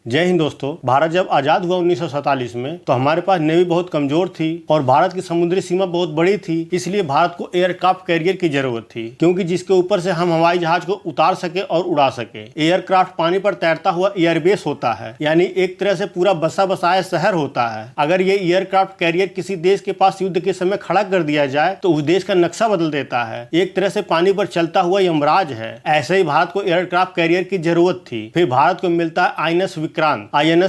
जय हिंद दोस्तों। भारत जब आजाद हुआ 1947 में तो हमारे पास नेवी बहुत कमजोर थी और भारत की समुद्री सीमा बहुत बड़ी थी। इसलिए भारत को एयरक्राफ्ट कैरियर की जरूरत थी, क्योंकि जिसके ऊपर से हम हवाई जहाज को उतार सके और उड़ा सके। एयरक्राफ्ट पानी पर तैरता हुआ एयरबेस होता है, यानी एक तरह से पूरा बसा बसाया शहर होता है। अगर ये एयरक्राफ्ट कैरियर किसी देश के पास युद्ध के समय खड़ा कर दिया जाए तो उस देश का नक्शा बदल देता है। एक तरह से पानी पर चलता हुआ यमराज है। ऐसे ही भारत को एयरक्राफ्ट कैरियर की जरूरत थी। फिर भारत को मिलता है आईएनएस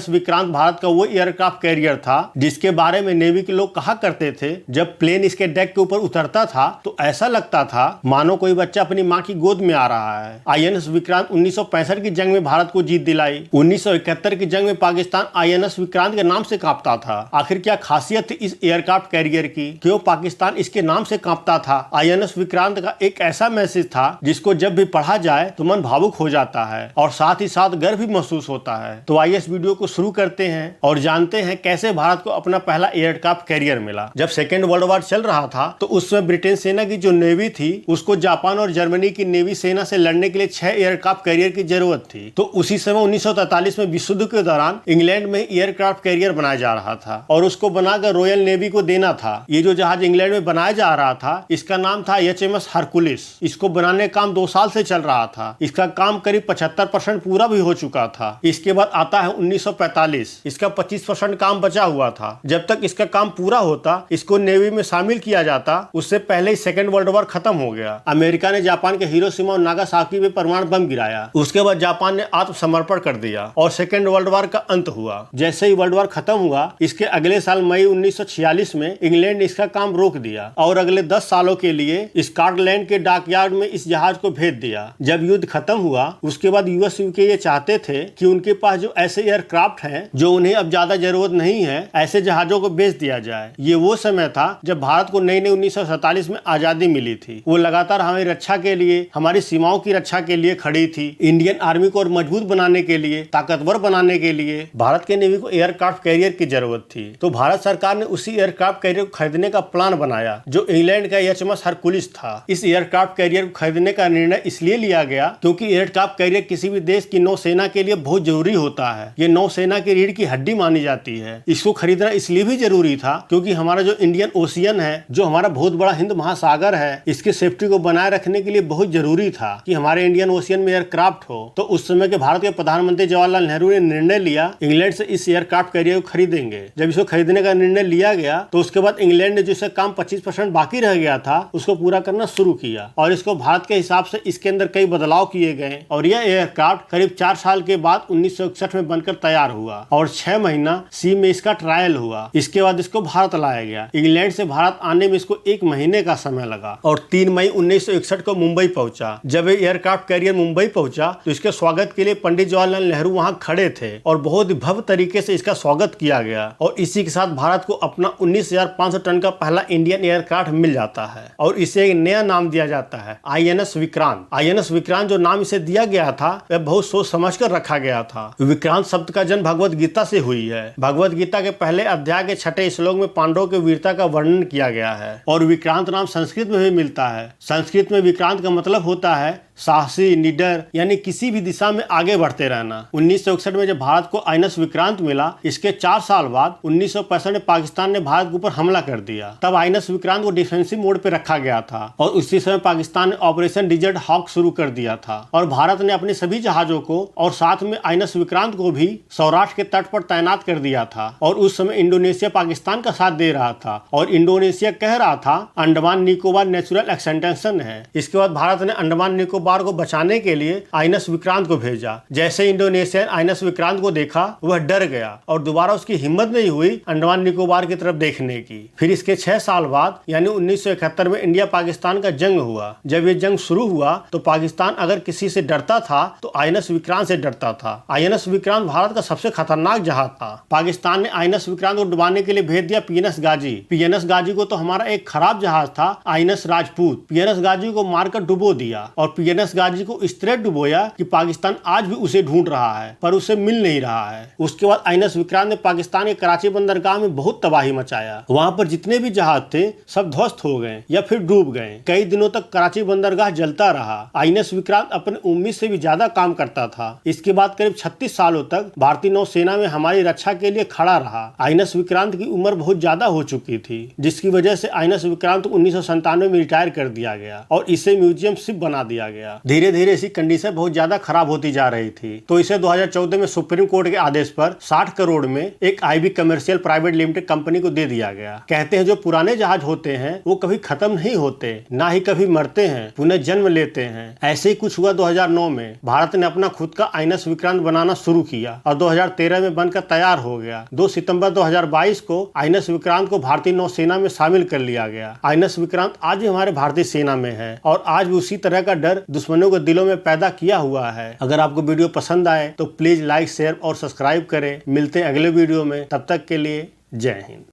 विक्रांत भारत का वो एयरक्राफ्ट कैरियर था जिसके बारे में नेवी के लोग कहा करते थे, जब प्लेन इसके डेक के ऊपर उतरता था तो ऐसा लगता था मानो कोई बच्चा अपनी माँ की गोद में आ रहा है। आईएनएस विक्रांत 1965 की जंग में भारत को जीत दिलाई। 1971 की जंग में पाकिस्तान आईएनएस विक्रांत के नाम से कांपता था। आखिर क्या खासियत थी इस एयरक्राफ्ट कैरियर की, क्यों पाकिस्तान इसके नाम से कांपता था? आईएनएस विक्रांत का एक ऐसा मैसेज था जिसको जब भी पढ़ा जाए तो मन भावुक हो जाता है और साथ ही साथ गर्व भी महसूस होता है। तो आइए इस वीडियो को शुरू करते हैं और जानते हैं कैसे भारत को अपना पहला एयरक्राफ्ट कैरियर मिला। जब सेकेंड वर्ल्ड वॉर चल रहा था तो उस समय ब्रिटेन सेना की जो नेवी थी उसको जापान और जर्मनी की नेवी सेना से लड़ने के लिए 6 एयरक्राफ्ट कैरियर की जरूरत थी। तो उसी समय 1943 में विश्व युद्ध के दौरान इंग्लैंड में एयरक्राफ्ट कैरियर बनाया जा रहा था और उसको बनाकर रॉयल नेवी को देना था। ये जो जहाज इंग्लैंड में बनाया जा रहा था इसका नाम था HMS हरकुलिस। इसको बनाने का काम 2 साल से चल रहा था। इसका काम करीब 75% पूरा भी हो चुका था। इसके बाद आता है 1945। इसका 25% काम बचा हुआ था। जब तक इसका काम पूरा होता इसको नेवी में शामिल किया जाता उससे पहले ही सेकेंड वर्ल्ड वॉर खत्म हो गया। अमेरिका ने जापान के हिरोशिमा और नागासाकी में परमाणु बम गिराया। उसके बाद जापान ने आत्मसमर्पण कर दिया और सेकेंड वर्ल्ड वॉर का अंत हुआ। जैसे ही वर्ल्ड वॉर खत्म हुआ इसके अगले साल मई 1946 में इंग्लैंड ने इसका काम रोक दिया और अगले 10 सालों के लिए स्कॉटलैंड के डॉकयार्ड में इस जहाज को भेज दिया। जब युद्ध खत्म हुआ उसके बाद यूएस यूके ये चाहते थे कि उनके पास जो ऐसे एयरक्राफ्ट हैं जो उन्हें अब ज्यादा जरूरत नहीं है, ऐसे जहाजों को बेच दिया जाए। ये वो समय था जब भारत को नई 1947 में आजादी मिली थी। वो लगातार हमारी रक्षा के लिए, हमारी सीमाओं की रक्षा के लिए खड़ी थी। इंडियन आर्मी को और मजबूत बनाने के लिए, ताकतवर बनाने के लिए भारत के नेवी को एयरक्राफ्ट कैरियर की जरूरत थी। तो भारत सरकार ने उसी एयरक्राफ्ट कैरियर को खरीदने का प्लान बनाया जो इंग्लैंड का HMS हरकुलिस था। इस एयरक्राफ्ट कैरियर को खरीदने का निर्णय इसलिए लिया गया क्योंकि एयरक्राफ्ट कैरियर किसी भी देश की नौसेना के लिए बहुत जरूरी होता है। ये नौसेना की रीढ़ की हड्डी मानी जाती है। इसको खरीदना इसलिए भी जरूरी था क्योंकि हमारा जो इंडियन ओशियन है, जो हमारा बहुत बड़ा हिंद महासागर है, इसकी सेफ्टी को बनाए रखने के लिए बहुत जरूरी था कि हमारे इंडियन ओशियन में एयरक्राफ्ट हो। तो उस समय के भारत के प्रधानमंत्री जवाहरलाल नेहरू ने निर्णय लिया इंग्लैंड से इस एयरक्राफ्ट कैरियर को खरीदेंगे। जब इसको खरीदने का निर्णय लिया गया तो उसके बाद इंग्लैंड ने जिसका काम 25% बाकी रह गया था उसको पूरा करना शुरू किया और इसको भारत के हिसाब से इसके अंदर कई बदलाव किए गए और यह एयरक्राफ्ट करीब 4 साल के बाद 1961 में बनकर तैयार हुआ और 6 महीना सी में इसका ट्रायल हुआ। इसके बाद इसको भारत लाया गया। इंग्लैंड से भारत आने में इसको 1 महीने का समय लगा और 3 मई 1961 को मुंबई पहुंचा। जब ये एयरक्राफ्ट कैरियर मुंबई पहुंचा तो इसके स्वागत के लिए पंडित जवाहरलाल नेहरू वहां खड़े थे और बहुत ही भव्य तरीके से इसका स्वागत किया गया और इसी के साथ भारत को अपना 19,500 टन का पहला इंडियन एयरक्राफ्ट मिल जाता है और इसे एक नया नाम दिया जाता है आईएनएस विक्रांत। आईएनएस विक्रांत जो नाम इसे दिया गया था वह बहुत सोच समझ कर रखा गया था। विक्रांत शब्द का जन्म भगवत गीता से हुई है। भगवत गीता के पहले अध्याय के 6ठे श्लोक में पांडवों की वीरता का वर्णन किया गया है और विक्रांत नाम संस्कृत में भी मिलता है। संस्कृत में विक्रांत का मतलब होता है साहसी, निडर, यानी किसी भी दिशा में आगे बढ़ते रहना। 1961 में जब भारत को आईएनएस विक्रांत मिला इसके 4 साल बाद 1965 में पाकिस्तान ने भारत के ऊपर हमला कर दिया। तब आईएनएस विक्रांत को डिफेंसिव मोड पे रखा गया था और उसी समय पाकिस्तान ने ऑपरेशन डिजर्ट हॉक शुरू कर दिया था और भारत ने अपने सभी जहाजों को और साथ में आईएनएस विक्रांत को भी सौराष्ट्र के तट पर तैनात कर दिया था और उस समय इंडोनेशिया पाकिस्तान का साथ दे रहा था और इंडोनेशिया कह रहा था अंडमान निकोबार नेचुरल एक्सटेंशन है। इसके बाद भारत ने अंडमान निकोबार को बचाने के लिए आईएनएस विक्रांत को भेजा। जैसे इंडोनेशिया आईएनएस विक्रांत को देखा वह डर गया और दोबारा उसकी हिम्मत नहीं हुई अंडमान निकोबार की तरफ देखने की। फिर इसके 6 साल बाद यानी 1971 में इंडिया पाकिस्तान का जंग हुआ। जब ये जंग शुरू हुआ तो पाकिस्तान अगर किसी से डरता था तो आईएनएस विक्रांत से डरता था। आईएनएस विक्रांत भारत का सबसे खतरनाक जहाज था। पाकिस्तान ने आईएनएस विक्रांत को डुबाने के लिए भेज दिया पीएनएस गाजी। पीएनएस गाजी को तो हमारा एक खराब जहाज था आईएनएस राजपूत, पीएनएस गाजी को मारकर डुबो दिया और एनएस गाजी को इस तरह डुबोया कि पाकिस्तान आज भी उसे ढूंढ रहा है, पर उसे मिल नहीं रहा है। उसके बाद आईएनएस विक्रांत ने पाकिस्तान के कराची बंदरगाह में बहुत तबाही मचाया। वहां पर जितने भी जहाज थे सब ध्वस्त हो गए या फिर डूब गए। कई दिनों तक कराची बंदरगाह जलता रहा। आईएनएस विक्रांत अपने उम्मीद से भी ज्यादा काम करता था। इसके बाद करीब 36 सालों तक भारतीय नौसेना में हमारी रक्षा के लिए खड़ा रहा। आईएनएस विक्रांत की उम्र बहुत ज्यादा हो चुकी थी, जिसकी वजह से आईएनएस विक्रांत को 1997 में रिटायर कर दिया गया और इसे म्यूजियम शिप बना दिया गया। धीरे धीरे इसकी कंडीशन बहुत ज्यादा खराब होती जा रही थी, तो इसे 2014 में सुप्रीम कोर्ट के आदेश पर 60 करोड़ में एक IV commercial private limited company को दे दिया गया। कहते हैं जो पुराने जहाज होते हैं वो कभी खत्म नहीं होते, ना ही कभी मरते हैं, पुनः जन्म लेते हैं। ऐसे ही कुछ हुआ 2009 में। भारत ने अपना खुद का आईएनएस विक्रांत बनाना शुरू किया और 2013 में बनकर तैयार हो गया। 2 सितंबर 2022 को आईएनएस विक्रांत को भारतीय नौसेना में शामिल कर लिया गया। आईएनएस विक्रांत आज भी हमारे भारतीय सेना में है और आज भी उसी तरह का डर दुश्मनों के दिलों में पैदा किया हुआ है। अगर आपको वीडियो पसंद आए तो प्लीज लाइक, शेयर और सब्सक्राइब करें। मिलते हैं अगले वीडियो में, तब तक के लिए जय हिंद।